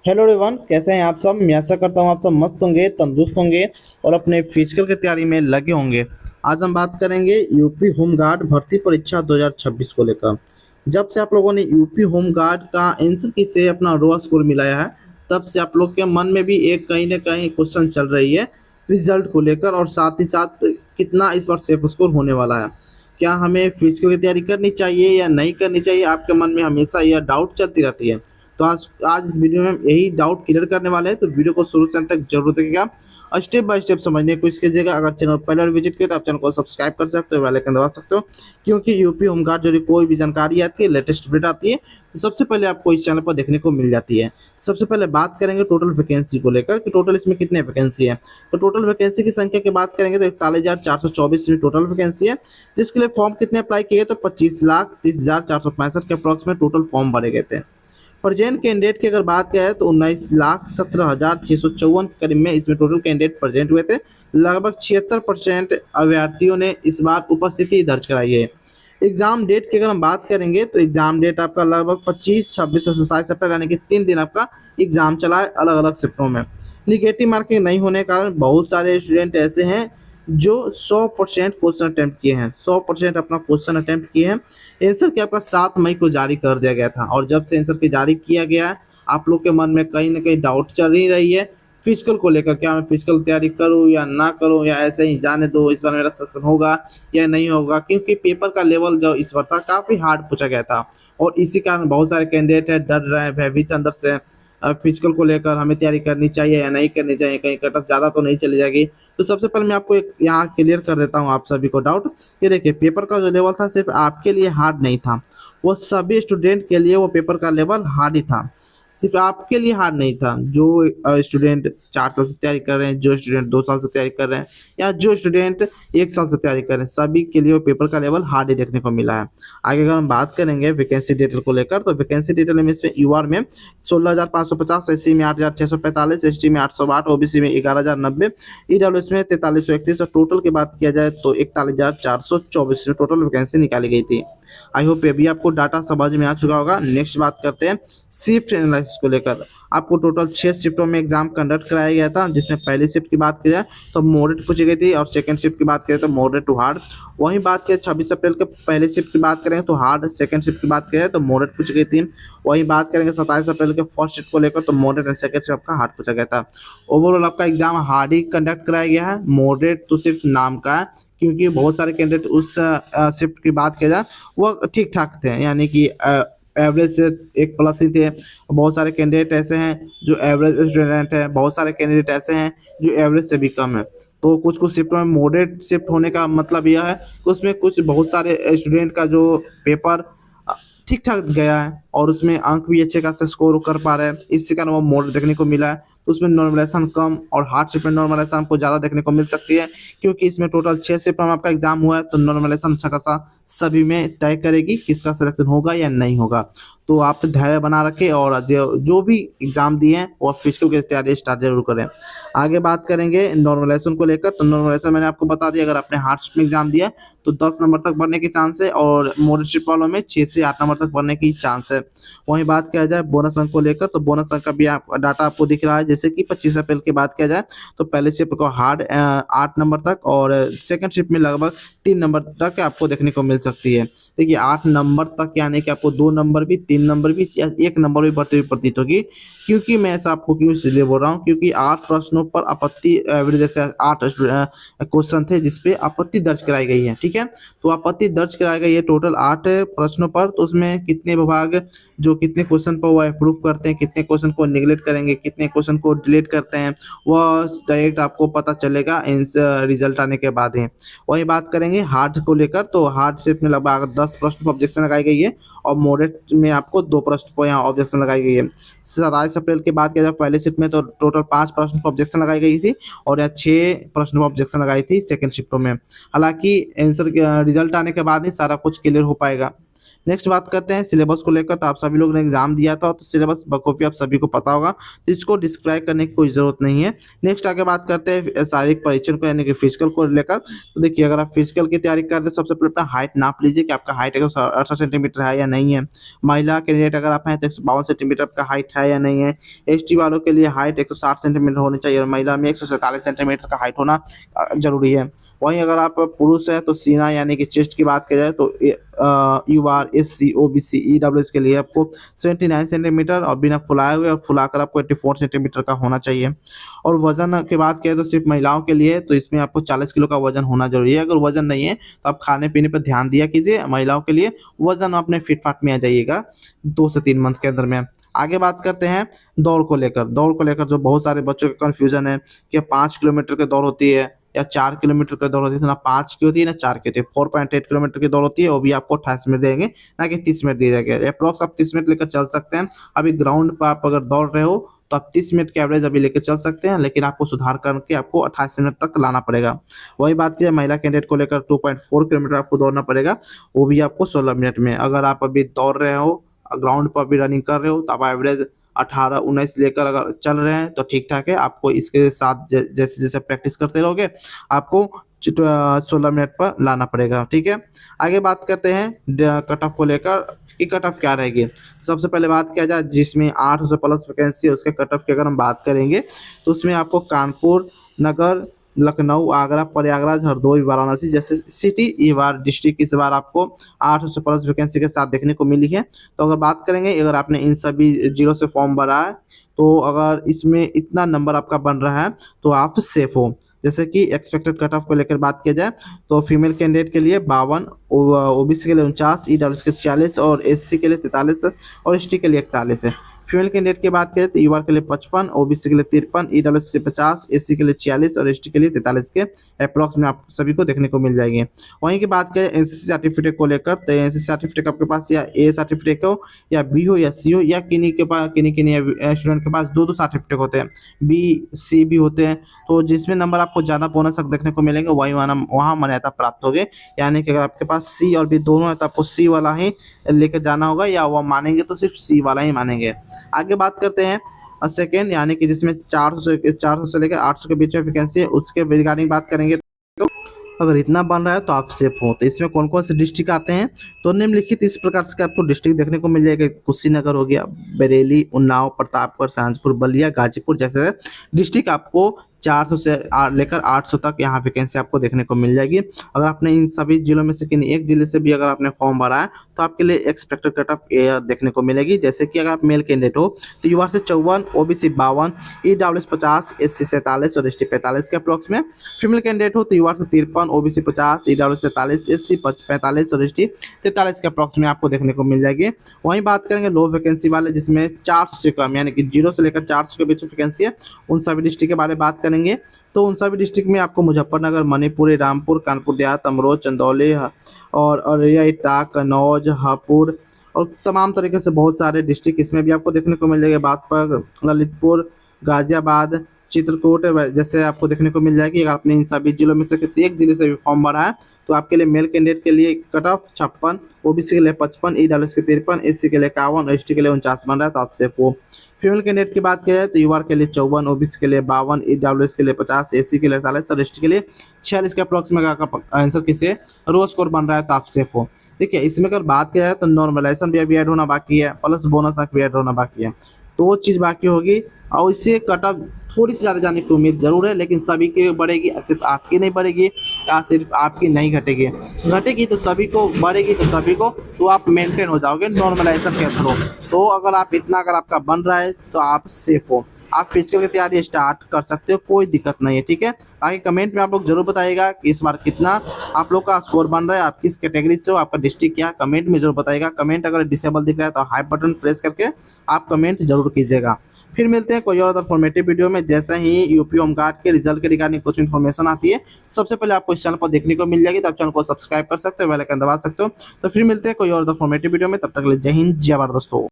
Hello everyone, कैसे हैं आप सब। मैं आशा करता हूँ आप सब मस्त होंगे, तंदुरुस्त होंगे और अपने फिजिकल की तैयारी में लगे होंगे। आज हम बात करेंगे यूपी होमगार्ड भर्ती परीक्षा 2026 को लेकर। जब से आप लोगों ने यूपी होमगार्ड का आंसर की से अपना रो स्कोर मिलाया है, तब से आप लोग के मन में भी एक कहीं ना कहीं क्वेश्चन चल रही है रिजल्ट को लेकर, और साथ ही साथ कितना इस बार सेफ स्कोर होने वाला है। क्या हमें फिजिकल की तैयारी करनी चाहिए या नहीं करनी चाहिए, आपके मन में हमेशा यह डाउट चलती रहती है। तो आज आज इस वीडियो में हम यही डाउट क्लियर करने वाले हैं, तो वीडियो को शुरू से अंत तक जरूर देखिएगा और स्टेप बाय स्टेप समझने की कोशिश कीजिएगा। अगर चैनल पहले बार विजिट किया तो आप चैनल को सब्सक्राइब कर सकते हो, बेल आइकन दबा सकते हो, क्योंकि यूपी होमगार्ड जो कोई भी जानकारी आती है, लेटेस्ट अपडेट आती है, तो सबसे पहले आपको इस चैनल पर देखने को मिल जाती है। सबसे पहले बात करेंगे टोटल वैकेंसी को लेकर कि टोटल इसमें कितने वैकेंसी है। तो टोटल वैकेंसी की संख्या की बात करेंगे तो 41,424 में टोटल वैकेंसी है, जिसके लिए फॉर्म कितने अप्लाई किए तो 25,30,465 के अप्रॉक्स में टोटल फॉर्म भरे गए थे। प्रेजेंट कैंडिडेट की अगर बात किया है तो 19,17,654 के करीब में इसमें टोटल कैंडिडेट प्रेजेंट हुए थे। लगभग 76% अभ्यर्थियों ने इस बार उपस्थिति दर्ज कराई है। एग्जाम डेट की अगर हम बात करेंगे तो एग्जाम डेट आपका लगभग 25, 26 और 27 अप्रैल यानी कि 3 दिन आपका एग्जाम चला है अलग अलग शिफ्टों में। निगेटिव मार्किंग नहीं होने के कारण बहुत सारे स्टूडेंट ऐसे हैं जो 100% क्वेश्चन अटेम्प्ट किए हैं, 100% अपना क्वेश्चन अटेम्प्ट किए हैं। आंसर की आपका 7 मई को जारी कर दिया गया था, और जब से आंसर की जारी किया गया है, आप लोग के मन में कहीं ना कहीं डाउट चल ही रही है फिजिकल को लेकर। क्या मैं फिजिकल तैयारी करूं या ना करूं, या ऐसे ही जाने दो, इस बार मेरा सिलेक्शन होगा या नहीं होगा, क्योंकि पेपर का लेवल जो इस बार था काफ़ी हार्ड पूछा गया था। और इसी कारण बहुत सारे कैंडिडेट है डर रहे हैं, भयभीत अंदर से फिजिकल को लेकर, हमें तैयारी करनी चाहिए या नहीं करनी चाहिए, कहीं कट ऑफ ज़्यादा तो नहीं चली जाएगी। तो सबसे पहले मैं आपको एक यहाँ क्लियर कर देता हूँ आप सभी को डाउट। ये देखिए, पेपर का जो लेवल था सिर्फ आपके लिए हार्ड नहीं था, वो सभी स्टूडेंट के लिए वो पेपर का लेवल हार्ड ही था। सिर्फ आपके लिए हार्ड नहीं था। जो स्टूडेंट 4 साल से तैयारी कर रहे हैं, जो स्टूडेंट 2 साल से तैयारी कर रहे हैं, या जो स्टूडेंट 1 साल से तैयारी कर रहे हैं, सभी के लिए वो पेपर का लेवल हार्ड ही देखने को मिला है। आगे अगर हम बात करेंगे वैकेंसी डिटेल को लेकर, तो वैकेंसी डिटेल में इसमें यूआर में 16,550, एससी में 8,645, एसटी में 808, ओबीसी में 11,090, ईडब्ल्यूएस में 4331, और टोटल की बात किया जाए तो 41,424 में टोटल वैकेंसी निकाली गई थी। आई होप ये भी आपको डाटा समझ में आ चुका होगा। नेक्स्ट बात करते हैं शिफ्ट एनालिसिस को लेकर। आपको टोटल 6 शिफ्टों में एग्जाम कंडक्ट कराया गया था, जिसमें पहली शिफ्ट की बात की जाए तो मॉडरेट पूछी गई थी, और सेकंड शिफ्ट की बात करें तो मॉडरेट टू हार्ड। वहीं बात करें 26 अप्रैल के पहली शिफ्ट की बात करें तो हार्ड, सेकंड शिफ्ट की बात करें तो मॉडरेट पूछी गई थी। वहीं बात करेंगे 27 अप्रैल के फर्स्ट शिफ्ट को लेकर तो मॉडरेट एंड सेकंड शिफ्ट का हार्ड पूछा गया था। ओवरऑल आपका एग्जाम हार्ड ही कंडक्ट कराया गया है, मॉडरेट तो सिर्फ नाम का है, क्योंकि बहुत सारे कैंडिडेट उस शिफ्ट की बात किया जाए वो ठीक ठाक थे, यानी कि एवरेज से 1+ ही थे। बहुत सारे कैंडिडेट ऐसे हैं जो एवरेज स्टूडेंट है, बहुत सारे कैंडिडेट ऐसे हैं जो एवरेज से भी कम है। तो कुछ कुछ शिफ्ट में मॉडरेट शिफ्ट होने का मतलब यह है कि उसमें कुछ बहुत सारे स्टूडेंट का जो पेपर ठीक ठाक गया है, और उसमें अंक भी अच्छे खासे स्कोर कर पा रहे हैं, इसी कारण वो मॉडल देखने को मिला है। तो उसमें नॉर्मलाइजेशन कम और हार्ड शिफ्ट में नॉर्मलाइजेशन आपको ज़्यादा देखने को मिल सकती है, क्योंकि इसमें टोटल 6 शिफ्ट में आपका एग्जाम हुआ है। तो नॉर्मलाइजेशन अच्छा खासा सभी में तय करेगी किसका सिलेक्शन होगा या नहीं होगा। तो आप धैर्य बना रखें, और जो भी एग्जाम दिए हैं वो फिजिकल की तैयारी स्टार्ट जरूर करें। आगे बात करेंगे नॉर्मलाइजेशन को लेकर। तो नॉर्मलाइजेशन मैंने आपको बता दिया, अगर आपने हार्ड शिफ्ट में एग्जाम दिया तो 10 नंबर तक बढ़ने की चांस है, और मॉडरेट शिफ्ट वालों में 6 से 8 नंबर तक बढ़ने की चांस है। वहीं बात किया जाए बोनस अंक को लेकर, तो बोनस अंक का भी डाटा आपको दिख रहा है। जैसे कि 25 अप्रैल की बात किया जाए तो पहले शिफ्ट को हार्ड 8 नंबर तक, और सेकंड शिफ्ट में लगभग 3 नंबर तक आपको देखने को मिल सकती है। देखिए 8 नंबर तक यानी कि आपको 2 नंबर भी, 3 नंबर भी, 1 नंबर भी बढ़ती हुई प्रतीत होगी। क्योंकि मैं ऐसा आपको क्यों इसलिए बोल रहा हूँ, क्योंकि 8 प्रश्नों पर आपत्ति एवरेज जैसे 8 क्वेश्चन थे जिसपे आपत्ति दर्ज कराई गई है। ठीक है, तो आपत्ति दर्ज कराई गई है टोटल 8 प्रश्नों पर। तो उसमें कितने विभाग जो कितने क्वेश्चन पर वो अप्रूव करते हैं, कितने क्वेश्चन को निगलेक्ट करेंगे, कितने क्वेश्चन को डिलीट करते हैं, वह डायरेक्ट आपको पता चलेगा इन रिजल्ट आने के बाद ही। वही बात करेंगे हार्ड को लेकर, तो हार्ड शिफ्ट में लगभग 10 प्रश्न पर ऑब्जेक्शन लगाई गई है, और मॉडरेट में आपको 2 प्रश्न पर यहाँ ऑब्जेक्शन लगाई गई है। 27 अप्रैल की बात किया जाए पहले शिफ्ट में तो टोटल 5 प्रश्न पर ऑब्जेक्शन लगाई गई थी, और यहाँ 6 प्रश्न पर ऑब्जेक्शन लगाई थी सेकंड शिफ्टों में। हालांकि आंसर रिजल्ट आने के बाद ही सारा कुछ क्लियर हो पाएगा। नेक्स्ट बात करते हैं सिलेबस को लेकर। तो आप सभी लोग ने एग्जाम दिया था तो सिलेबस बखूबी आप सभी को पता होगा, तो इसको डिस्क्राइब करने की कोई ज़रूरत नहीं है। नेक्स्ट आगे बात करते हैं शारीरिक परीक्षण को यानी कि फिजिकल को लेकर। तो देखिए अगर आप फिजिकल की तैयारी करते हैं सबसे पहले अपना हाइट नाप लीजिए कि आपका हाइट 118 सेंटीमीटर है या नहीं है। महिला कैंडिडेट अगर आप हैं तो 152 सेंटीमीटर आपका हाइट है या नहीं है। एसटी वालों के लिए हाइट 160 सेंटीमीटर होनी चाहिए और महिला में 147 सेंटीमीटर का हाइट होना जरूरी है। वहीं अगर आप पुरुष है तो सीना यानी कि चेस्ट की बात की जाए तो UR SC OBC EWS के लिए आपको 79 सेंटीमीटर और बिना फुलाए हुए और फुलाकर आपको 84 सेंटीमीटर का होना चाहिए। और वजन की बात करें तो सिर्फ महिलाओं के लिए तो इसमें आपको 40 किलो का वजन होना जरूरी है। अगर वजन नहीं है तो आप खाने पीने पर ध्यान दिया कीजिए। महिलाओं के लिए वजन अपने फिट फाट में आ जाइएगा 2 से 3 मंथ के अंदर में। आगे बात करते हैं दौड़ को लेकर। दौड़ को लेकर जो बहुत सारे बच्चों का कंफ्यूजन है कि 5 किलोमीटर की दौड़ होती है या 4 किलोमीटर की दौड़ होती है, तो ना 5 की होती है ना 4 की होती है। 4.8 किलोमीटर की दौड़ होती है, वो भी आपको 28 मिनट देंगे, ना कि 30 मिनट दिए जाएंगे। अप्रॉक्स आप 30 मिनट लेकर चल सकते हैं। अभी ग्राउंड पर आप अगर दौड़ रहे हो तो आप 30 मिनट के एवरेज अभी लेकर चल सकते हैं, लेकिन आपको सुधार करके आपको 28 मिनट तक लाना पड़ेगा। वही बात की महिला कैंडिडेट को लेकर 2.4 किलोमीटर आपको दौड़ना पड़ेगा, वो भी आपको 16 मिनट में। अगर आप अभी दौड़ रहे हो ग्राउंड पर भी रनिंग कर रहे हो तो आप एवरेज 18-19 लेकर अगर चल रहे हैं तो ठीक ठाक है। आपको इसके साथ जैसे जैसे प्रैक्टिस करते रहोगे आपको 16 मिनट पर लाना पड़ेगा, ठीक है। आगे बात करते हैं कट ऑफ को लेकर कि कट ऑफ क्या रहेगी। सबसे पहले बात किया जाए जिसमें 800 से प्लस वैकेंसी है उसके कट ऑफ की अगर हम बात करेंगे तो उसमें आपको कानपुर नगर, लखनऊ, आगरा, प्रयागराज, हरदोई, वाराणसी जैसे सिटी इस बार डिस्ट्रिक्ट इस बार आपको 800 से प्लस वैकेंसी के साथ देखने को मिली है। तो अगर बात करेंगे अगर आपने इन सभी जिलों से फॉर्म भरा है तो अगर इसमें इतना नंबर आपका बन रहा है तो आप सेफ हो। जैसे कि एक्सपेक्टेड कट ऑफ को लेकर बात किया जाए तो फीमेल कैंडिडेट के लिए 52, ओबीसी के लिए 49, ईडब्ल्यूएस के 46 और एससी के लिए 43 और एसटी के लिए 41 है। फीमेल कैंडिडेट की बात करें तो यूआर के लिए 55, ओबीसी के लिए 53, ईडब्ल्यूएस के 50, एससी के लिए 46 और एसटी के लिए 43 के अप्रॉक्स में आप सभी को देखने को मिल जाएगी। वहीं की बात करें एनसीसी सर्टिफिकेट को लेकर तो एनसीसी सर्टिफिकेट आपके पास या ए सर्टिफिकेट हो या बी हो या सी हो या किन्हीं के पास किन्हीं स्टूडेंट के पास दो सर्टिफिकेट होते हैं, बी सी भी होते हैं। तो जिसमें नंबर आपको ज़्यादा बोनस देखने को मिलेंगे वही वहाँ मान्यता प्राप्त होगी। यानी कि अगर आपके पास सी और बी दोनों है तो आपको सी वाला ही लेकर जाना होगा, या वह मानेंगे तो सिर्फ सी वाला ही मानेंगे। आगे बात करते हैं सेकेंड यानी कि जिसमें 400 से लेकर 800 के बीच में वैकेंसी है उसके रिगार्डिंग बात करेंगे। तो अगर इतना बन रहा है तो आप सेफ हो। तो इसमें कौन कौन से डिस्ट्रिक्ट आते हैं तो निम्नलिखित इस प्रकार से आपको डिस्ट्रिक्ट देखने को मिल जाएगा। कुशीनगर हो गया, बरेली, उन्नाव, प्रतापगढ़, शाहजपुर, बलिया, गाजीपुर जैसे डिस्ट्रिक्ट आपको 400 से लेकर 800 तक यहाँ वैकेंसी आपको देखने को मिल जाएगी। अगर आपने इन सभी जिलों में से किसी एक जिले से भी अगर आपने फॉर्म भरा है तो आपके लिए एक्सपेक्टेड कट ऑफ देखने को मिलेगी। जैसे कि अगर आप मेल कैंडिडेट हो तो यूआर से 54, ओबीसी 52, ईडब्ल्यूएस 50, एससी 47 और एसटी 45 के अप्रॉक्स में। फीमेल कैंडिडेट हो तो यूआर से 53, ओबीसी 50, ईडब्ल्यूएस 47, एससी 45 और एसटी 43 के अप्रॉक्स में आपको देखने को मिल जाएगी। वहीं बात करेंगे लो वैकेंसी वाले जिसमें 400 से कम यानी कि 0 से लेकर 400 के बीच में वैकेंसी है, उन सभी डिस्ट्रिक्ट के बारे में बात करेंगे। तो उन सभी डिस्ट्रिक्ट में आपको मुजफ्फरनगर, मणिपुर, रामपुर, कानपुर देहात, अमरोह, चंदौली और अररिया, इटाह, कन्नौज, हापुड़ और तमाम तरीके से बहुत सारे डिस्ट्रिक्ट इसमें भी आपको देखने को मिल जाएगा। बात पर ललितपुर, गाजियाबाद, चित्रकूट जैसे आपको देखने को मिल जाएगी। अगर आपने इन सभी जिलों में से किसी एक जिले से भी फॉर्म भरा है तो आपके लिए मेल कैंडिडेट के लिए कट ऑफ 56, ओबीसी के लिए 55, ईडब्ल्यूएस के 53, एससी के लिए 51 और एसटी के लिए 49 बन रहा है तो आप सेफ हो। फीमेल कैंडिडेट की बात करें तो यूआर के लिए 54, ओबीसी के लिए 52, ईडब्ल्यूएस के लिए 50, एससी के लिए 48 और एसटी के लिए 46 के अप्रॉक्स में आपका आंसर किसे रो स्कोर बन रहा है तो आप सेफ हो। देखिए इसमें अगर बात किया जाए तो नॉर्मलाइजेशन भी अभी ऐड होना बाकी है, प्लस बोनस भी ऐड होना बाकी है। तो चीज़ बाकी होगी और इससे कट ऑफ थोड़ी सी ज़्यादा जाने की उम्मीद जरूर है, लेकिन सभी की बढ़ेगी, सिर्फ आपकी नहीं बढ़ेगी या सिर्फ आपकी नहीं घटेगी। घटेगी तो सभी को, बढ़ेगी तो सभी को, तो आप मेंटेन हो जाओगे नॉर्मलाइजेशन के थ्रू। तो अगर आप इतना अगर आपका बन रहा है तो आप सेफ हो, आप फिजिकल की तैयारी स्टार्ट कर सकते हो, कोई दिक्कत नहीं है, ठीक है। बाकी कमेंट में आप लोग जरूर बताइएगा कि इस बार कितना आप लोग का स्कोर बन रहा है, आप किस कैटेगरी से हो, आपका डिस्ट्रिक्ट क्या, कमेंट में जरूर बताइएगा। कमेंट अगर डिसेबल दिख रहा है तो हाई बटन प्रेस करके आप कमेंट जरूर कीजिएगा। फिर मिलते हैं कोई और अदर फॉर्मेटिव वीडियो में। जैसे ही यूपी होमगार्ड के रिजल्ट के रिगार्डिंग कुछ इन्फॉर्मेशन आती है सबसे पहले आपको इस चैनल पर देखने को मिल जाएगी, तो आप चैनल को सब्सक्राइब कर सकते हो, बेल आइकन दबा सकते हो। तो फिर मिलते हैं कोई और अदर फॉर्मेटिव वीडियो में, तब तक के लिए जय हिंद, जय भारत दोस्तों।